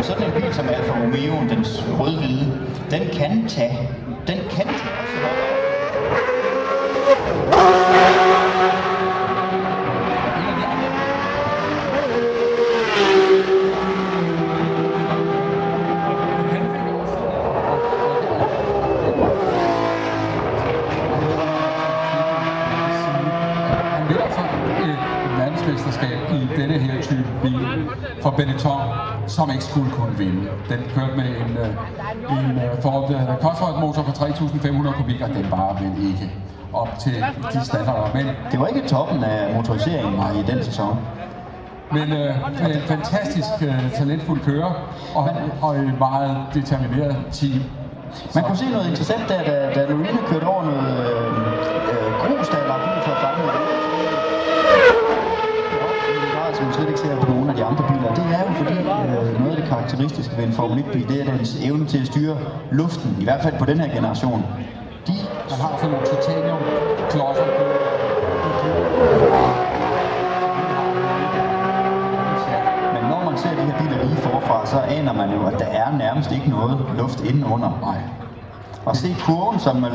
sådan en bil som Alfa Romeo, den rød-hvide, den kan tage også verdensmesterskab i denne her type bil for Benetton, som ikke skulle kunne vinde. Den kørte med en Ford Cosworth motor på 3.500 kubik, og den var vel ikke op til de standarder. Men det var ikke toppen af motoriseringen i den sæson. Men en fantastisk talentfuld kører og en meget determineret team. Man kunne se noget interessant der, da Lorena kørte over noget grus, der var brug for at fange noget. Som man slet ikke ser på nogle af de andre biler. Det er jo fordi noget af det karakteristiske ved en Formel 1-bil, det er dens evne til at styre luften, i hvert fald på den her generation. Man har sådan nogle titanium-klodser på. Men når man ser de her biler lige forfra, så aner man jo, at der er nærmest ikke noget luft indenunder. Nej. Og se kurven, som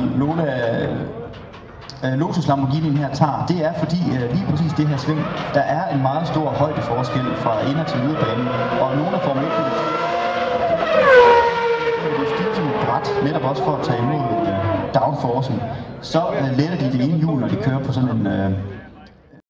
Lotus Lamborghini her tager, det er fordi lige præcis det her sving, der er en meget stor højdeforskel fra inner til yderbanen, og nogle af Formel 1-biler er stilet som et bræt, netop også for at tage imod downforcen. Så letter de det ene hjul, når de kører på sådan en